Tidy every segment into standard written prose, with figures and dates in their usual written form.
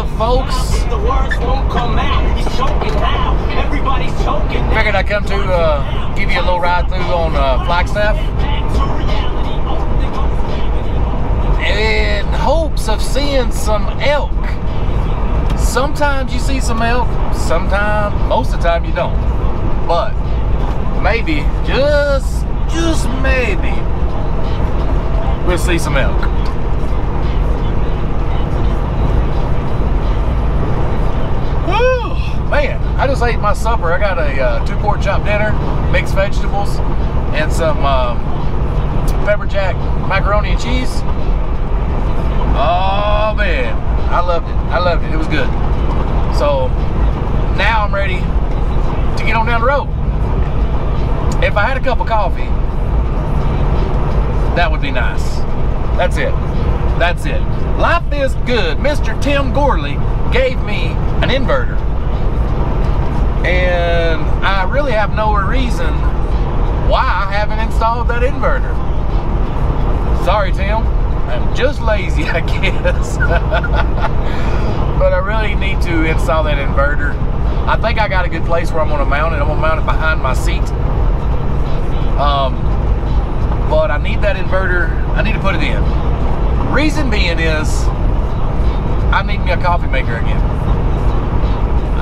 love, folks. Figured I'd come to give you a little ride through on Flagstaff in hopes of seeing some elk. Sometimes you see some elk, sometimes, most of the time you don't. But maybe, just maybe, we'll see some elk. Whew, man, I just ate my supper. I got a 2 pork chop dinner, mixed vegetables, and some pepper jack macaroni and cheese. Oh man, I loved it. I loved it. It was good. So now I'm ready to get on down the road. If I had a cup of coffee, that would be nice. That's it. That's it. Life is good. Mr. Tim Gorley gave me an inverter, and I really have no reason why I haven't installed that inverter. Sorry, Tim. I'm just lazy, I guess. But I really need to install that inverter. I think I got a good place where I'm gonna mount it. I'm gonna mount it behind my seat. But I need that inverter. I need to put it in. Reason being is I need me a coffee maker again.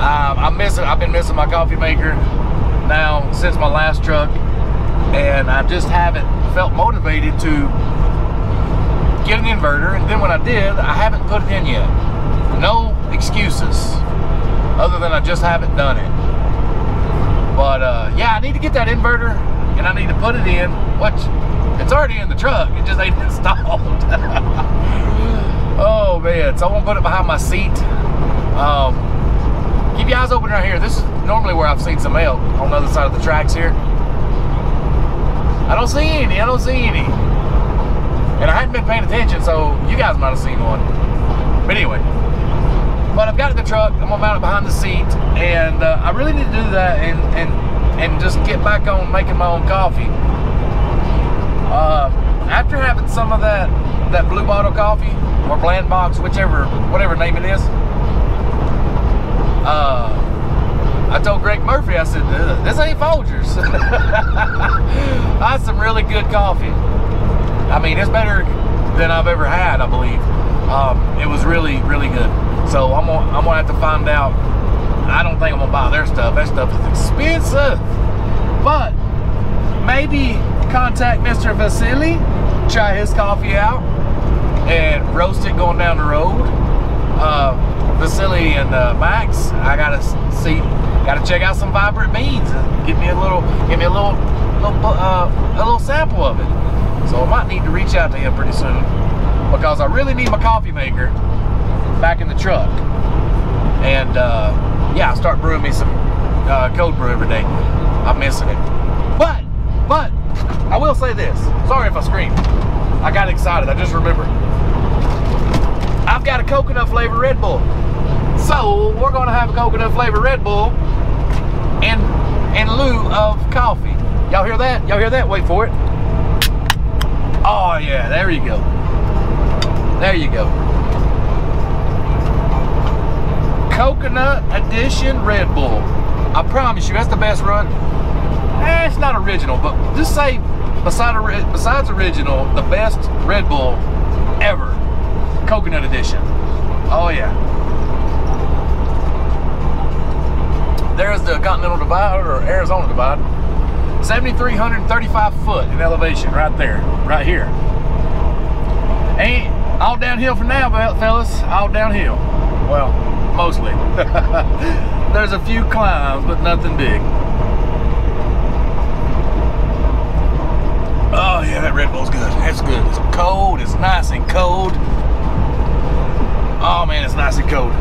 I've been missing my coffee maker now since my last truck, and I just haven't felt motivated to get an inverter. And then when I did, I haven't put it in yet. No excuses, other than I just haven't done it. But yeah, I need to get that inverter, and I need to put it in. It's already in the truck, it just ain't installed. Oh man, so I'm gonna put it behind my seat. Keep your eyes open right here. This is normally where I've seen some elk, on the other side of the tracks here. I don't see any. And I hadn't been paying attention, so you guys might have seen one. But anyway, but I've got it in the truck. I'm gonna mount it behind the seat, and I really need to do that and just get back on making my own coffee. After having some of that Blue Bottle coffee or Bland Box, whatever name it is, I told Greg Murphy, I said, this ain't Folgers. That's some really good coffee. I mean, it's better than I've ever had, I believe. It was really, really good. So I'm gonna have to find out. I don't think I'm gonna buy their stuff. That stuff is expensive. But maybe contact Mr. Vasily, try his coffee out, and roast it going down the road. Vasily and Max, I gotta check out some Vibrant Beans. Give me a little sample of it. So I might need to reach out to him pretty soon, because I really need my coffee maker back in the truck. And yeah, I'll start brewing me some cold brew every day. I'm missing it. But I will say this. Sorry if I scream. I got excited. I just remembered. I've got a coconut flavored Red Bull. So we're gonna have a coconut flavored Red Bull in lieu of coffee. Y'all hear that? Y'all hear that? Wait for it. Oh yeah, there you go. There you go. Coconut Edition Red Bull. I promise you, that's the best run. It's not original, but just say besides original, the best Red Bull ever. Coconut Edition. Oh yeah. There's the Continental Divide, or Arizona Divide. 7,335 foot in elevation right there, right here. Ain't all downhill for now, fellas. All downhill. Well, mostly. There's a few climbs, but nothing big. Oh yeah, that Red Bull's good. It's good. It's cold. It's nice and cold. Oh man, it's nice and cold.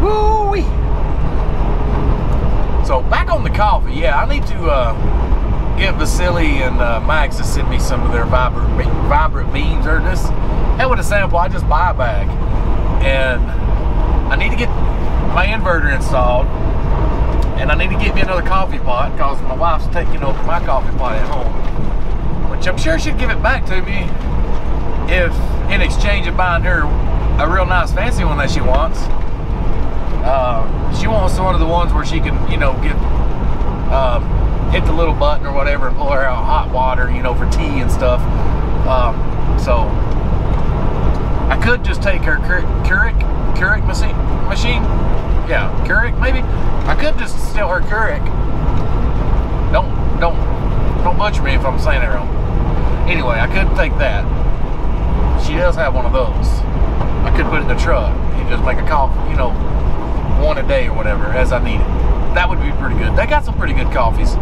Woo-wee. So back on the coffee, yeah, I need to get Vasily and Max to send me some of their Vibrant Beans or this. Hell with a sample, I just buy a bag. And I need to get my inverter installed, and I need to get me another coffee pot, because my wife's taking over my coffee pot at home, which I'm sure she'd give it back to me if in exchange of buying her a real nice fancy one that she wants. She wants one of the ones where she can, you know, get hit the little button or whatever and pull her out hot water, you know, for tea and stuff. So I could just take her Keurig machine. Yeah, Keurig maybe. I could just steal her Keurig. Don't butcher me if I'm saying it wrong. Anyway, I could take that. She does have one of those. I could put it in the truck and just make a coffee, you know, one a day or whatever as I need it. That would be pretty good. They got some pretty good coffees.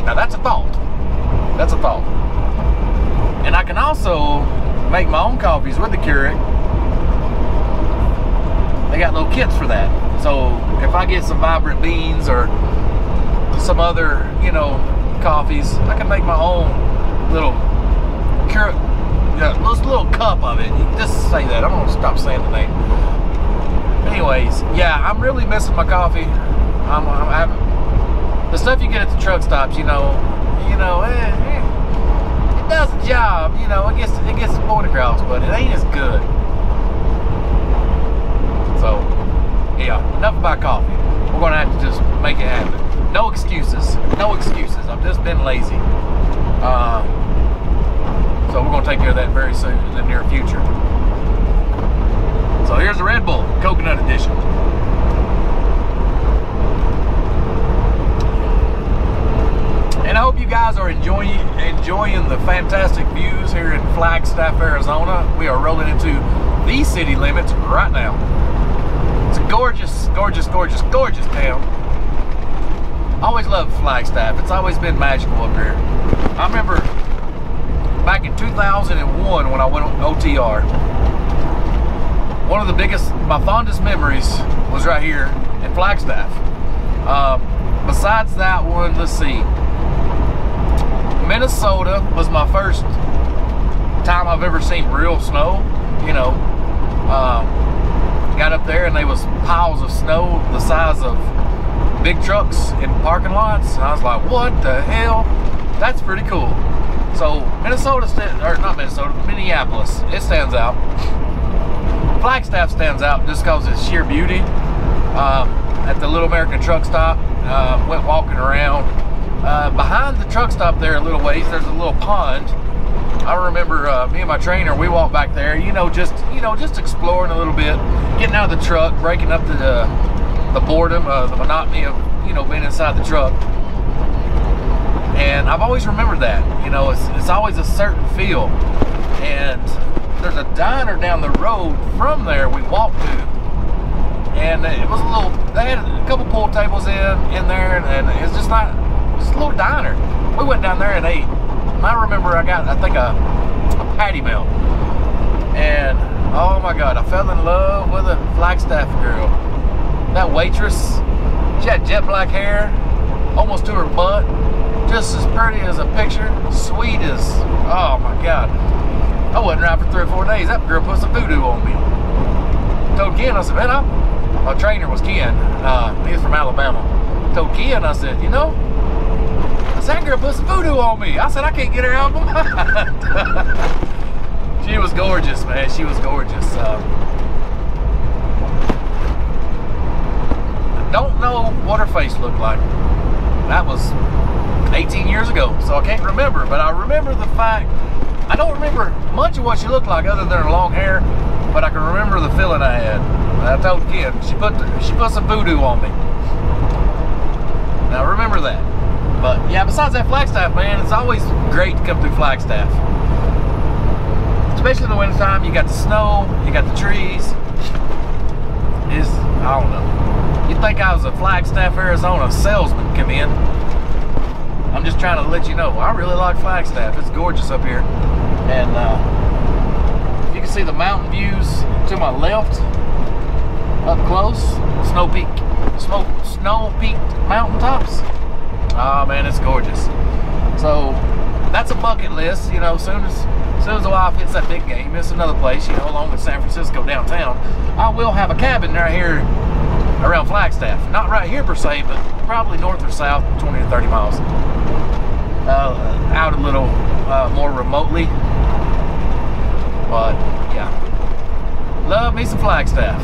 Now that's a thought. That's a thought. And I can also make my own coffees with the Keurig. They got little kits for that. So if I get some vibrant beans or some other, you know, coffees, I can make my own little Keurig, this little cup of it. Just say that. I'm gonna stop saying the name. Anyways, yeah, I'm really missing my coffee. I'm the stuff you get at the truck stops, you know, it does the job, you know, it gets the point across, but it ain't as good. So, yeah, enough about coffee. We're gonna have to just make it happen. No excuses. No excuses. I've just been lazy. So we're gonna take care of that very soon in the near future. So here's the Red Bull Coconut Edition. And I hope you guys are enjoying the fantastic views here in Flagstaff, Arizona. We are rolling into the city limits right now. It's a gorgeous, gorgeous, gorgeous, gorgeous town. I always loved Flagstaff. It's always been magical up here. I remember back in 2001 when I went on OTR, one of the my fondest memories was right here in Flagstaff. Besides that one, let's see, Minnesota was my first time I've ever seen real snow. You know, got up there and there was piles of snow the size of big trucks in parking lots, and I was like, what the hell? That's pretty cool. So Minneapolis, it stands out. Flagstaff stands out just because of its sheer beauty. At the Little American truck stop, went walking around. Behind the truck stop there a little ways, there's a little pond. I remember me and my trainer, we walked back there, just exploring a little bit, getting out of the truck, breaking up the boredom, the monotony of, being inside the truck. And I've always remembered that, it's always a certain feel. And there's a diner down the road from there we walked to, and it was they had a couple pool tables in there, and it's just a little diner. We went down there and ate. And I remember I got, I think, a patty melt. And oh my God, I fell in love with a Flagstaff girl. That waitress, she had jet black hair, almost to her butt, just as pretty as a picture, sweet as, oh my God. I wasn't around for 3 or 4 days. That girl put some voodoo on me. Told Ken, I said, man, my trainer was Ken. He was from Alabama. Told Ken, I said, that girl put some voodoo on me. I said, I can't get her out of my mind. She was gorgeous, man. She was gorgeous. Don't know what her face looked like. That was 18 years ago, so I can't remember. But I remember the fact, I don't remember much of what she looked like other than her long hair, but I can remember the feeling I had. And I told Ken, she put some voodoo on me. Now remember that. But yeah, besides that, Flagstaff, man, it's always great to come through Flagstaff. Especially in the winter time, you got the snow, you got the trees. I don't know. You'd think I was a Flagstaff, Arizona salesman come in. I'm just trying to let you know, I really like Flagstaff. It's gorgeous up here. And you can see the mountain views to my left, up close, snow-peaked mountaintops. Oh man, it's gorgeous. So that's a bucket list, as soon as the wife hits that big game, it's another place, along with San Francisco downtown. I will have a cabin right here around Flagstaff. Not right here per se, but probably north or south, 20 to 30 miles. out a little more remotely. But yeah, love me some Flagstaff.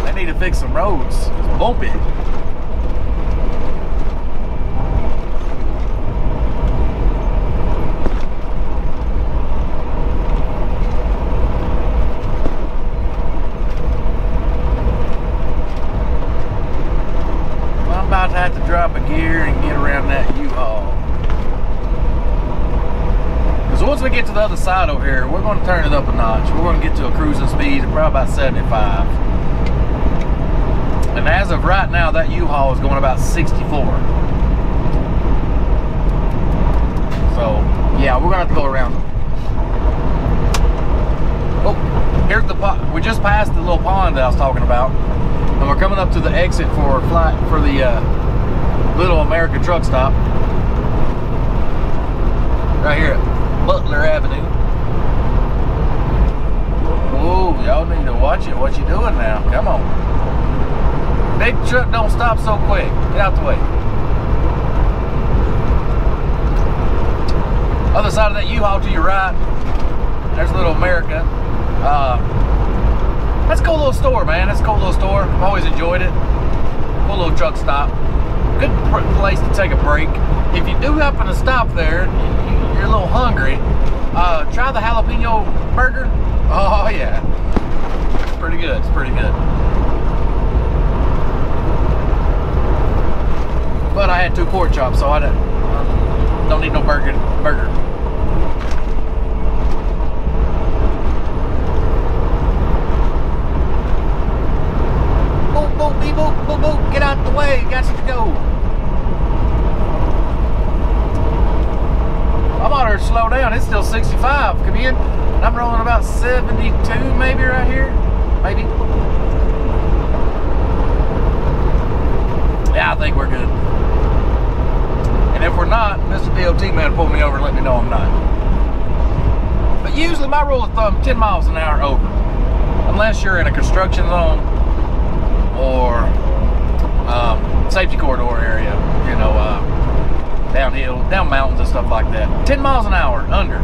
They need to fix some roads. It's bumpy. Have to drop a gear and get around that U-Haul. Because once we get to the other side over here, we're going to turn it up a notch. We're going to get to a cruising speed of probably about 75. And as of right now, that U-Haul is going about 64. So, yeah, we're going to have to go around. Oh, here's the pond. We just passed the little pond that I was talking about. And we're coming up to the exit for the Little America truck stop. Right here at Butler Avenue. Whoa, y'all need to watch it. What you doing now? Come on. Big truck don't stop so quick. Get out the way. Other side of that U-Haul to your right. There's Little America. That's a cool little store, man. That's a cool little store. I've always enjoyed it. Cool little truck stop. Good place to take a break. If you do happen to stop there, you're a little hungry, try the jalapeno burger. Oh yeah, it's pretty good. It's pretty good. But I had 2 pork chops, so I don't need no burger. Boop, boop, beep, boop, boop, boop. Get out the way. Got you to go. I'm out here to slow down. It's still 65. Come in. I'm rolling about 72 maybe right here. Maybe. Yeah, I think we're good. And if we're not, Mr. DOT man will pull me over and let me know I'm not. But usually my rule of thumb, 10 miles an hour over. Unless you're in a construction zone or safety corridor area, you know, downhill, down mountains and stuff like that. 10 miles an hour, under.